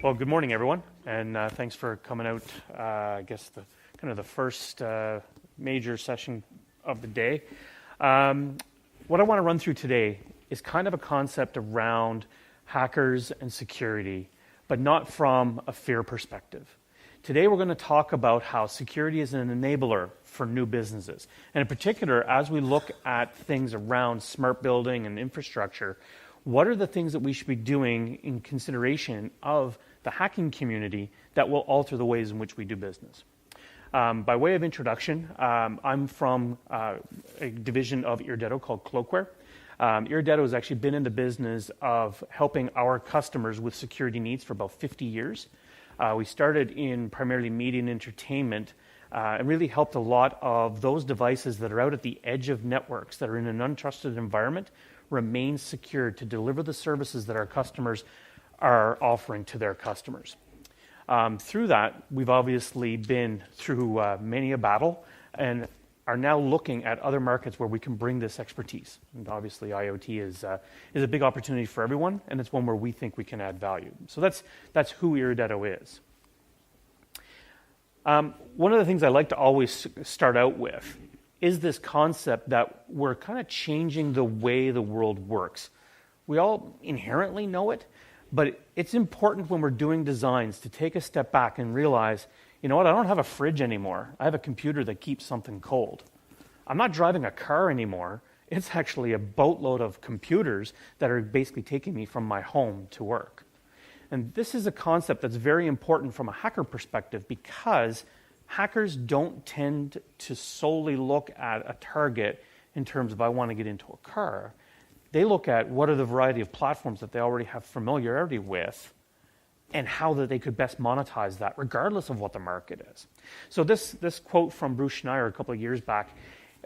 Well, good morning, everyone, and thanks for coming out. I guess the first major session of the day. What I want to run through today is kind of a concept around hackers and security, but not from a fear perspective. Today, we're going to talk about how security is an enabler for new businesses, and in particular, as we look at things around smart building and infrastructure, what are the things that we should be doing in consideration of the hacking community that will alter the ways in which we do business? By way of introduction, I'm from a division of Irdeto called Cloakware. Irdeto has actually been in the business of helping our customers with security needs for about 50 years. We started in primarily media and entertainment and really helped a lot of those devices that are out at the edge of networks that are in an untrusted environment remain secure to deliver the services that our customers are offering to their customers. Through that, we've obviously been through many a battle and are now looking at other markets where we can bring this expertise. And obviously, IoT is a big opportunity for everyone, and it's one where we think we can add value. So that's who Irdeto is. One of the things I like to always start out with is this concept that we're kind of changing the way the world works. We all inherently know it, but it's important when we're doing designs to take a step back and realize, you know what, I don't have a fridge anymore. I have a computer that keeps something cold. I'm not driving a car anymore. It's actually a boatload of computers that are basically taking me from my home to work. And this is a concept that's very important from a hacker perspective because hackers don't tend to solely look at a target in terms of I want to get into a car. They look at what are the variety of platforms that they already have familiarity with and how that they could best monetize that regardless of what the market is. So this quote from Bruce Schneier a couple of years back,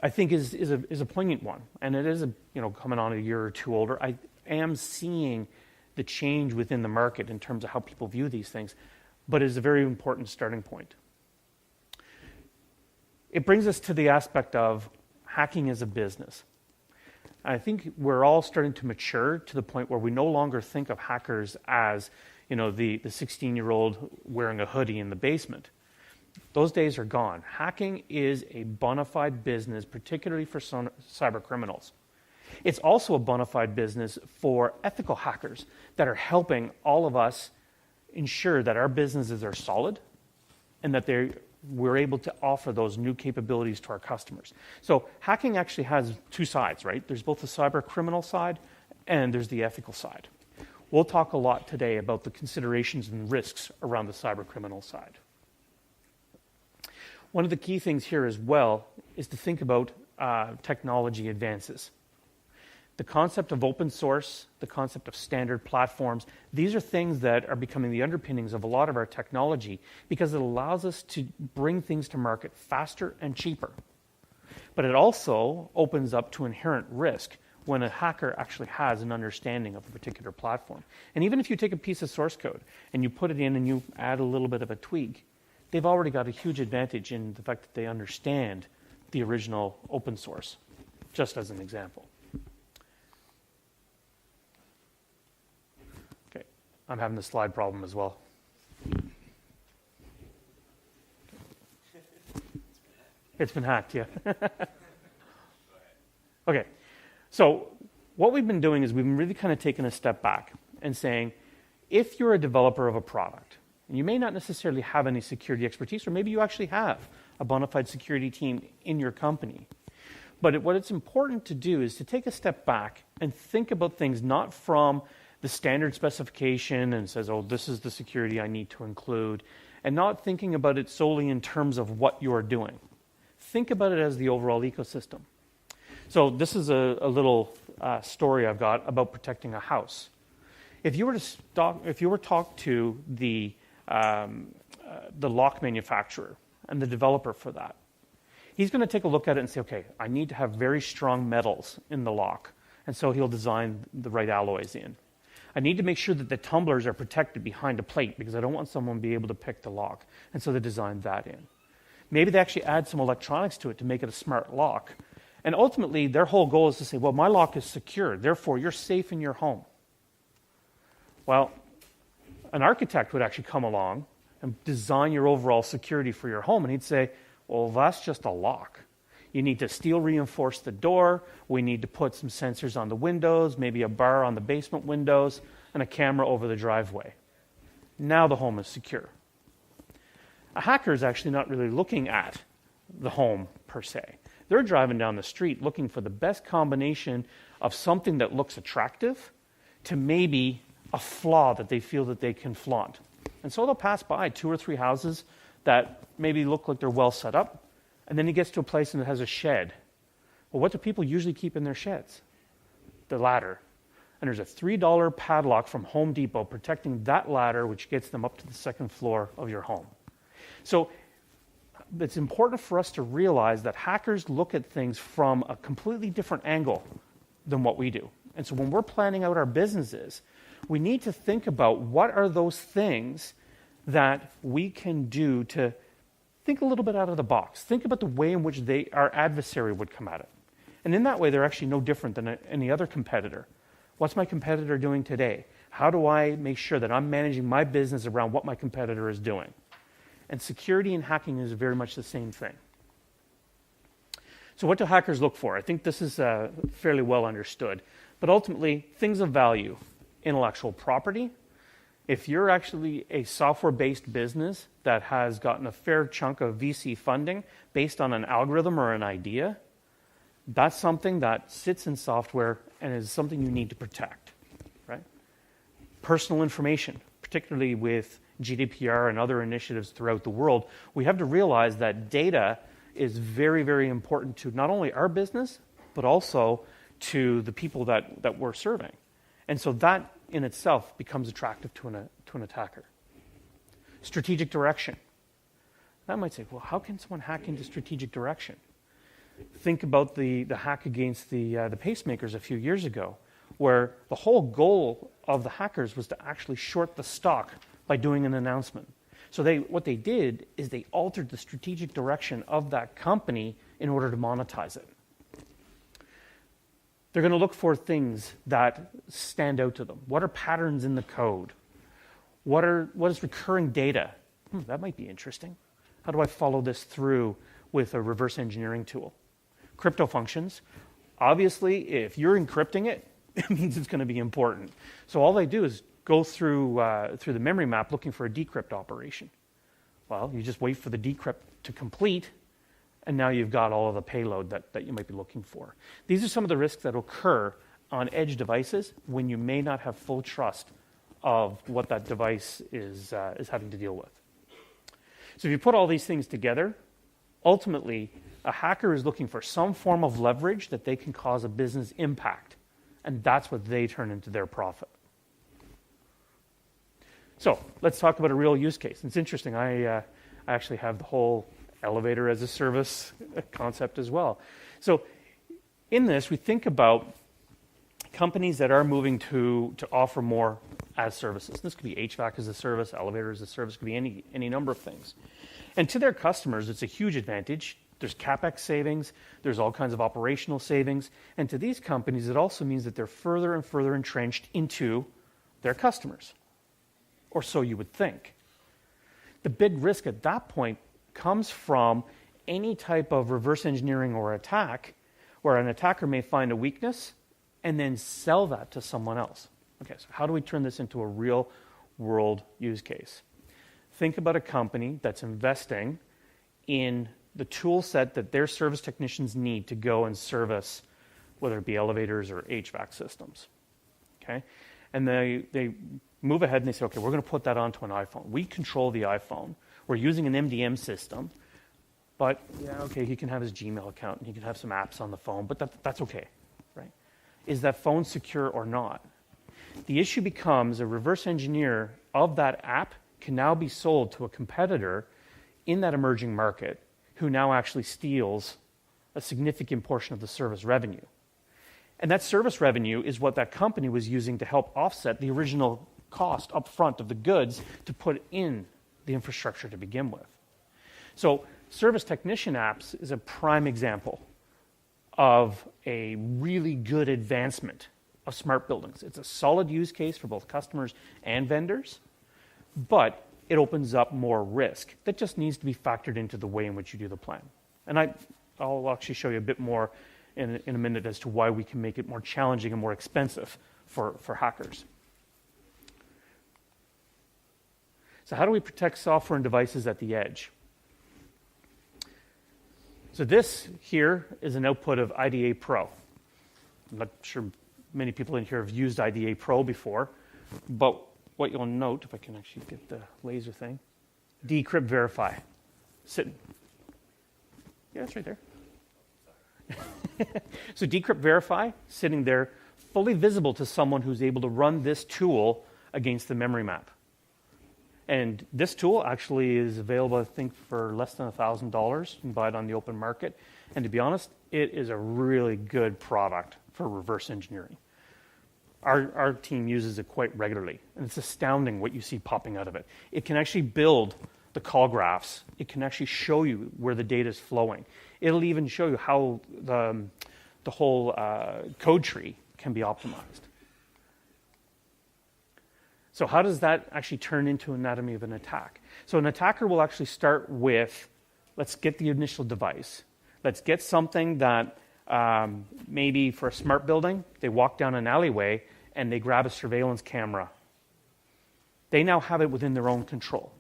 I think is a poignant one. And it is coming on a year or two older. I am seeing the change within the market in terms of how people view these things, but it is a very important starting point. It brings us to the aspect of hacking as a business. I think we're all starting to mature to the point where we no longer think of hackers as, the 16-year-old wearing a hoodie in the basement. Those days are gone. Hacking is a bona fide business, particularly for cyber criminals. It's also a bona fide business for ethical hackers that are helping all of us ensure that our businesses are solid and that we're able to offer those new capabilities to our customers. So hacking actually has two sides, right? There's both the cyber criminal side and there's the ethical side. We'll talk a lot today about the considerations and risks around the cyber criminal side. One of the key things here as well is to think about technology advances. The concept of open source, the concept of standard platforms, these are things that are becoming the underpinnings of a lot of our technology because it allows us to bring things to market faster and cheaper. But it also opens up to inherent risk when a hacker actually has an understanding of a particular platform. And even if you take a piece of source code and you put it in and you add a little bit of a tweak, they've already got a huge advantage in the fact that they understand the original open source, just as an example. Okay, I'm having the slide problem as well. It's been hacked, yeah. Okay, so what we've been doing is we've been really kind of taking a step back and saying, if you're a developer of a product, and you may not necessarily have any security expertise, or maybe you actually have a bona fide security team in your company, but what it's important to do is to take a step back and think about things not from the standard specification and says, oh, this is the security I need to include, and not thinking about it solely in terms of what you're doing. Think about it as the overall ecosystem. So this is a little story I've got about protecting a house. If you were to talk to the lock manufacturer and the developer for that, he's going to take a look at it and say, okay, I need to have very strong metals in the lock, and so he'll design the right alloys in. I need to make sure that the tumblers are protected behind a plate because I don't want someone to be able to pick the lock, and so they designed that in. Maybe they actually add some electronics to it to make it a smart lock. And ultimately, their whole goal is to say, well, my lock is secure, therefore you're safe in your home. Well, an architect would actually come along and design your overall security for your home, and he'd say, well, that's just a lock. You need to steel reinforce the door, we need to put some sensors on the windows, maybe a bar on the basement windows, and a camera over the driveway. Now the home is secure. A hacker is actually not really looking at the home per se. They're driving down the street looking for the best combination of something that looks attractive to maybe a flaw that they feel that they can flaunt. And so they'll pass by 2 or 3 houses that maybe look like they're well set up, and then he gets to a place and it has a shed. Well, what do people usually keep in their sheds? The ladder. And there's a $3 padlock from Home Depot protecting that ladder, which gets them up to the 2nd floor of your home. So it's important for us to realize that hackers look at things from a completely different angle than what we do. And so when we're planning out our businesses, we need to think about what are those things that we can do to think a little bit out of the box. Think about the way in which our adversary would come at it. And in that way, they're actually no different than any other competitor. What's my competitor doing today? How do I make sure that I'm managing my business around what my competitor is doing? And security and hacking is very much the same thing. So what do hackers look for? I think this is fairly well understood. But ultimately, things of value, intellectual property. If you're actually a software-based business that has gotten a fair chunk of VC funding based on an algorithm or an idea, that's something that sits in software and is something you need to protect, right? Personal information, particularly with GDPR and other initiatives throughout the world, we have to realize that data is very, very important to not only our business, but also to the people that we're serving. And so that in itself becomes attractive to an attacker. Strategic direction. That might say, well, how can someone hack into strategic direction? Think about the hack against the pacemakers a few years ago, where the whole goal of the hackers was to actually short the stock by doing an announcement. So what they did is they altered the strategic direction of that company in order to monetize it. They're going to look for things that stand out to them. What are patterns in the code? What is recurring data? That might be interesting. How do I follow this through with a reverse engineering tool? Crypto functions. Obviously, if you're encrypting it, it means it's going to be important. So all they do is go through the memory map looking for a decrypt operation. Well, you just wait for the decrypt to complete, and now you've got all of the payload that you might be looking for. These are some of the risks that occur on edge devices when you may not have full trust of what that device is having to deal with. So if you put all these things together, ultimately, a hacker is looking for some form of leverage that they can cause a business impact, and that's what they turn into their profit. So let's talk about a real use case. It's interesting. I actually have the whole elevator as a service concept as well. So in this, we think about companies that are moving to offer more as services. This could be HVAC as a service, elevator as a service, could be any number of things. And to their customers, it's a huge advantage. There's CapEx savings, there's all kinds of operational savings, and to these companies, it also means that they're further and further entrenched into their customers, or so you would think. The big risk at that point comes from any type of reverse engineering or attack where an attacker may find a weakness and then sell that to someone else. Okay, so how do we turn this into a real world use case? Think about a company that's investing in the tool set that their service technicians need to go and service, whether it be elevators or HVAC systems. Okay, and they move ahead and they say, okay, we're going to put that onto an iPhone. We control the iPhone. We're using an MDM system, but yeah, okay, he can have his Gmail account and he can have some apps on the phone, but that's okay, right? Is that phone secure or not? The issue becomes a reverse engineer of that app can now be sold to a competitor in that emerging market who now actually steals a significant portion of the service revenue. And that service revenue is what that company was using to help offset the original cost up front of the goods to put in the infrastructure to begin with. So Service technician apps is a prime example of a really good advancement of smart buildings. It's a solid use case for both customers and vendors, but it opens up more risk that just needs to be factored into the way in which you do the plan. And I'll actually show you a bit more in a minute as to why we can make it more challenging and more expensive for hackers. So how do we protect software and devices at the edge? So this here is an output of Irdeto Pro. I'm not sure many people in here have used Irdeto Pro before, but what you'll note, if I can actually get the laser thing, decrypt verify, sitting. Yeah, it's right there. So decrypt verify, sitting there, fully visible to someone who's able to run this tool against the memory map. And this tool actually is available, I think, for less than $1,000. You can buy it on the open market. And to be honest, it is a really good product for reverse engineering. Our team uses it quite regularly, and it's astounding what you see popping out of it. It can actually build the call graphs. It can actually show you where the data is flowing. It'll even show you how the whole code tree can be optimized. So how does that actually turn into anatomy of an attack? So an attacker will actually start with, let's get the initial device. Let's get something that maybe for a smart building, they walk down an alleyway and they grab a surveillance camera. They now have it within their own control.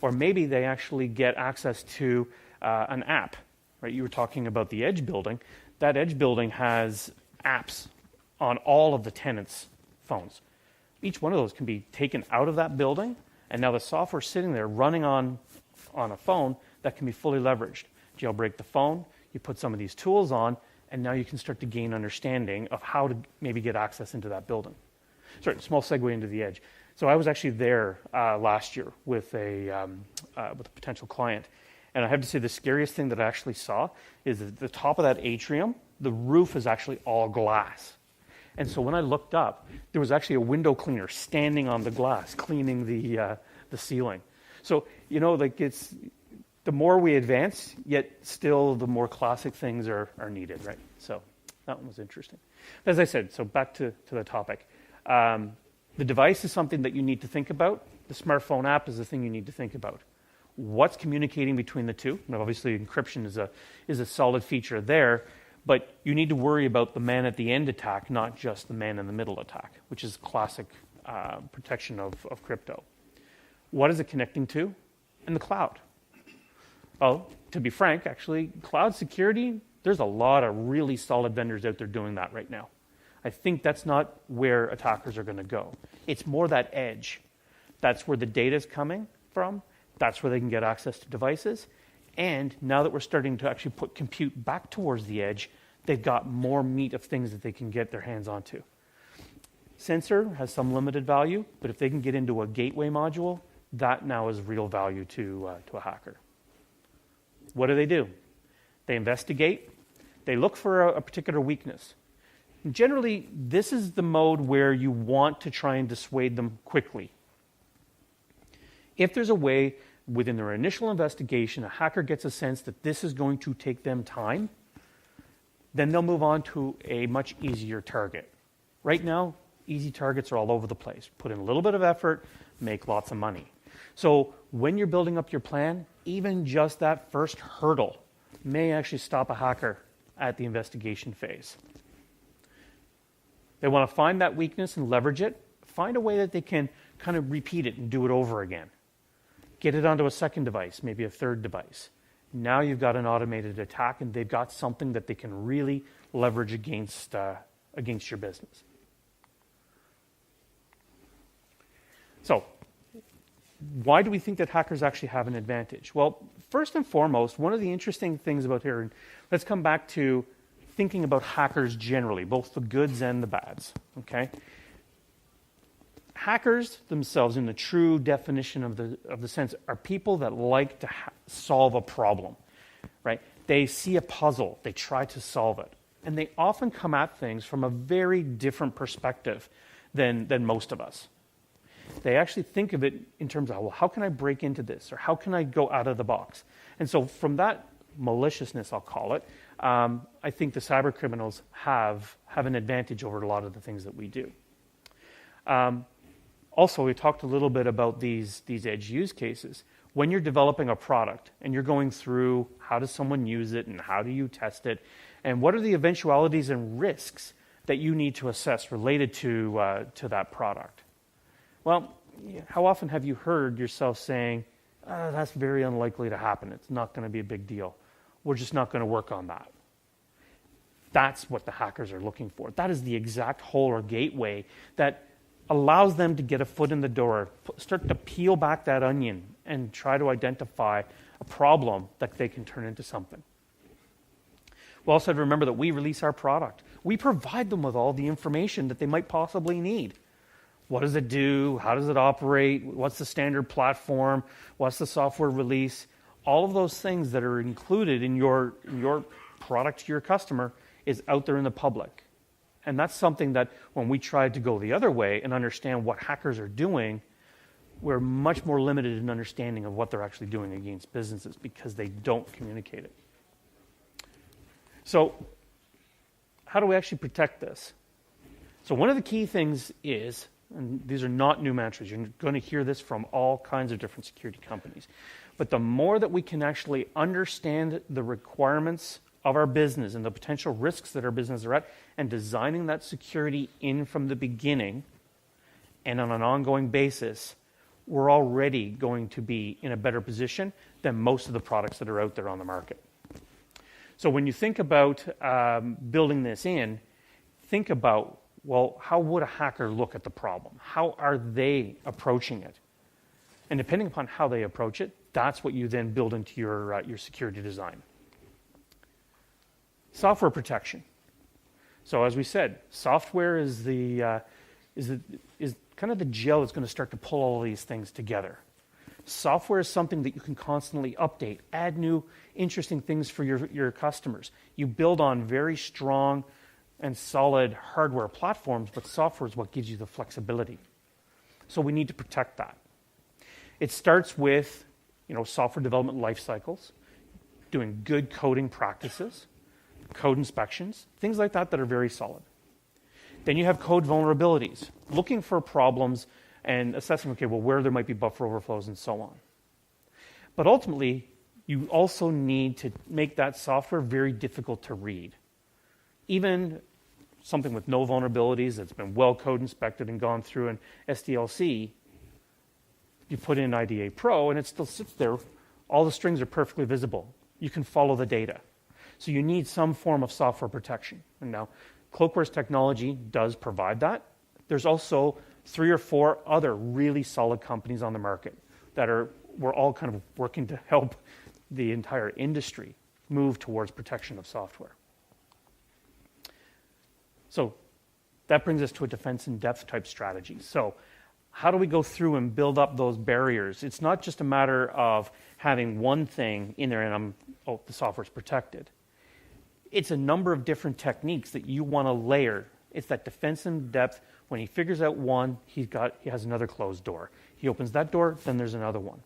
Or maybe they actually get access to an app. Right? You were talking about the edge building. That edge building has apps on all of the tenants' phones. Each one of those can be taken out of that building, and now the software sitting there running on a phone that can be fully leveraged. Jailbreak the phone, you put some of these tools on, and now you can start to gain understanding of how to maybe get access into that building. Sorry, small segue into the edge. So I was actually there last year with a potential client, and I have to say the scariest thing that I actually saw is at the top of that atrium, the roof is actually all glass. And so when I looked up, there was actually a window cleaner standing on the glass, cleaning the ceiling. So, like it's the more we advance, yet still the more classic things are needed, right? So that one was interesting. As I said, so back to the topic. The device is something that you need to think about. The smartphone app is the thing you need to think about. What's communicating between the two? Now, obviously, encryption is a solid feature there. But you need to worry about the man-at-the-end attack, not just the man-in-the-middle attack, which is classic protection of crypto. What is it connecting to? In the cloud. Well, to be frank, actually, cloud security, there's a lot of really solid vendors out there doing that right now. I think that's not where attackers are going to go. It's more that edge. That's where the data is coming from. That's where they can get access to devices. And now that we're starting to actually put compute back towards the edge, they've got more meat of things that they can get their hands onto. Sensor has some limited value, but if they can get into a gateway module, that now is real value to a hacker. What do? They investigate. They look for a particular weakness. And generally, this is the mode where you want to try and dissuade them quickly. If there's a way within their initial investigation, a hacker gets a sense that this is going to take them time, then they'll move on to a much easier target. Right now, easy targets are all over the place. Put in a little bit of effort, make lots of money. So when you're building up your plan, even just that first hurdle may actually stop a hacker at the investigation phase. They want to find that weakness and leverage it, find a way that they can kind of repeat it and do it over again. Get it onto a second device, maybe a third device. Now you've got an automated attack, and they've got something that they can really leverage against your business. So, why do we think that hackers actually have an advantage? Well, first and foremost, one of the interesting things about here, and let's come back to thinking about hackers generally, both the goods and the bads, okay? Hackers themselves, in the true definition of the sense, are people that like to solve a problem, right? They see a puzzle, they try to solve it, and they often come at things from a very different perspective than most of us. They actually think of it in terms of, well, how can I break into this, or how can I go out of the box? And so from that maliciousness, I'll call it, I think the cyber criminals have an advantage over a lot of the things that we do. Also, we talked a little bit about these edge use cases. When you're developing a product and you're going through how does someone use it and how do you test it, and what are the eventualities and risks that you need to assess related to that product? Well, how often have you heard yourself saying, that's very unlikely to happen. It's not going to be a big deal. We're just not going to work on that. That's what the hackers are looking for. That is the exact hole or gateway that allows them to get a foot in the door, start to peel back that onion and try to identify a problem that they can turn into something. We also have to remember that we release our product. We provide them with all the information that they might possibly need. What does it do? How does it operate? What's the standard platform? What's the software release? All of those things that are included in your product to your customer is out there in the public. And that's something that when we tried to go the other way and understand what hackers are doing, we're much more limited in understanding of what they're actually doing against businesses because they don't communicate it. So how do we actually protect this? So one of the key things is, and these are not new mantras, you're going to hear this from all kinds of different security companies, but the more that we can actually understand the requirements of our business and the potential risks that our business are at and designing that security in from the beginning and on an ongoing basis, we're already going to be in a better position than most of the products that are out there on the market. So when you think about building this in, think about, well, how would a hacker look at the problem? How are they approaching it? And depending upon how they approach it, that's what you then build into your security design. Software protection. So as we said, software is kind of the gel that's going to start to pull all of these things together. Software is something that you can constantly update, add new interesting things for your customers. You build on very strong and solid hardware platforms, but software is what gives you the flexibility. So we need to protect that. It starts with, software development life cycles, doing good coding practices, code inspections, things like that are very solid. Then you have code vulnerabilities, looking for problems and assessing, where there might be buffer overflows and so on. But ultimately, you also need to make that software very difficult to read. Even something with no vulnerabilities that's been well code inspected and gone through an SDLC, you put in Irdeto Pro and it still sits there. All the strings are perfectly visible. You can follow the data. So you need some form of software protection. And now, Cloakware's technology does provide that. There's also 3 or 4 other really solid companies on the market that we're all kind of working to help the entire industry move towards protection of software. So that brings us to a defense in depth type strategy. So how do we go through and build up those barriers? It's not just a matter of having one thing in there and the software's protected. It's a number of different techniques that you want to layer. It's that defense in depth. When he figures out one, he has another closed door. He opens that door, then there's another one.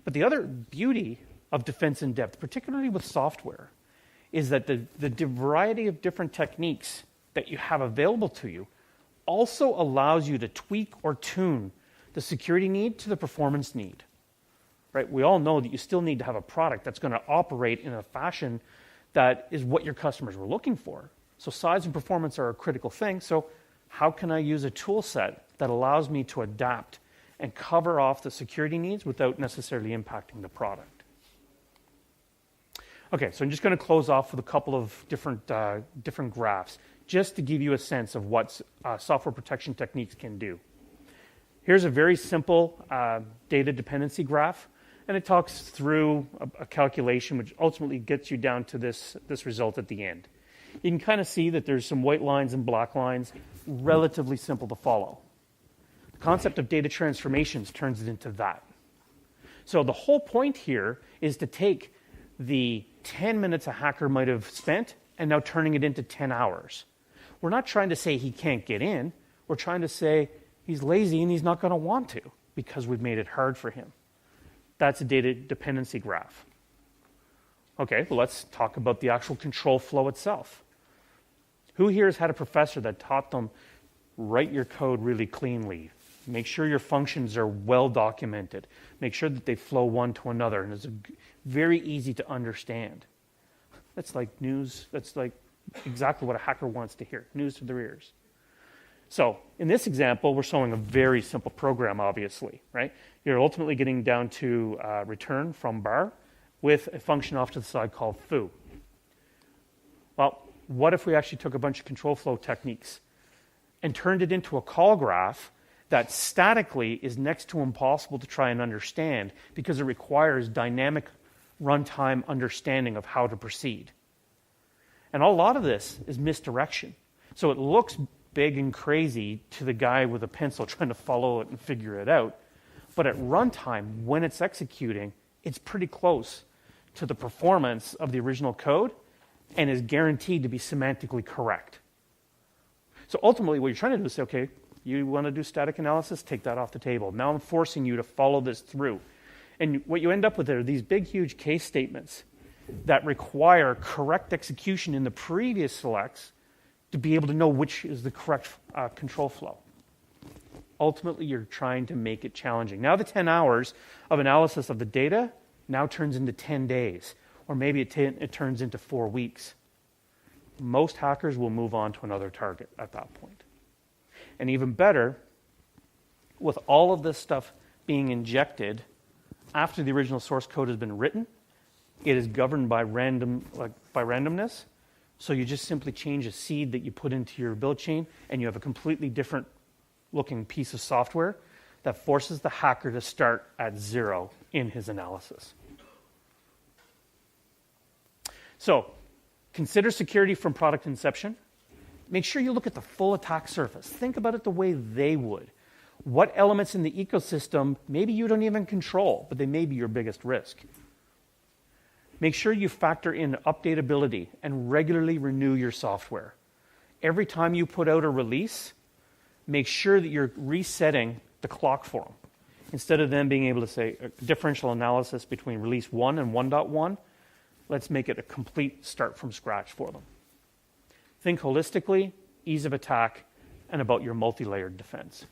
But the other beauty of defense in depth, particularly with software, is that the variety of different techniques that you have available to you also allows you to tweak or tune the security need to the performance need. Right? We all know that you still need to have a product that's going to operate in a fashion that is what your customers were looking for. So size and performance are a critical thing. So how can I use a tool set that allows me to adapt and cover off the security needs without necessarily impacting the product? Okay, so I'm just going to close off with a couple of different graphs just to give you a sense of what software protection techniques can do. Here's a very simple data dependency graph. And it talks through a calculation which ultimately gets you down to this result at the end. You can kind of see that there's some white lines and black lines, relatively simple to follow. The concept of data transformations turns it into that. So the whole point here is to take the 10 minutes a hacker might have spent and now turning it into 10 hours. We're not trying to say he can't get in. We're trying to say he's lazy and he's not going to want to because we've made it hard for him. That's a data dependency graph. Okay, well, let's talk about the actual control flow itself. Who here has had a professor that taught them write your code really cleanly? Make sure your functions are well documented. Make sure that they flow one to another, and it's very easy to understand. That's like news. That's like exactly what a hacker wants to hear, news to their ears. So in this example, we're showing a very simple program, obviously, right? You're ultimately getting down to return from bar with a function off to the side called foo. Well, what if we actually took a bunch of control flow techniques and turned it into a call graph that statically is next to impossible to try and understand because it requires dynamic runtime understanding of how to proceed? And a lot of this is misdirection. So it looks big and crazy to the guy with a pencil trying to follow it and figure it out. But at runtime, when it's executing, it's pretty close to the performance of the original code and is guaranteed to be semantically correct. So ultimately, what you're trying to do is say, okay, you want to do static analysis? Take that off the table. Now I'm forcing you to follow this through. And what you end up with are these big, huge case statements that require correct execution in the previous selects to be able to know which is the correct control flow. Ultimately, you're trying to make it challenging. Now the 10 hours of analysis of the data now turns into 10 days, or maybe it turns into 4 weeks. Most hackers will move on to another target at that point. And even better, with all of this stuff being injected after the original source code has been written, it is governed by randomness. So you just simply change a seed that you put into your build chain, and you have a completely different looking piece of software that forces the hacker to start at 0 in his analysis. So consider security from product inception. Make sure you look at the full attack surface. Think about it the way they would. What elements in the ecosystem maybe you don't even control, but they may be your biggest risk. Make sure you factor in updatability and regularly renew your software. Every time you put out a release, make sure that you're resetting the clock for them. Instead of them being able to say a differential analysis between release 1 and 1.1, let's make it a complete start from scratch for them. Think holistically, ease of attack, and about your multi-layered defense.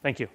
Thank you.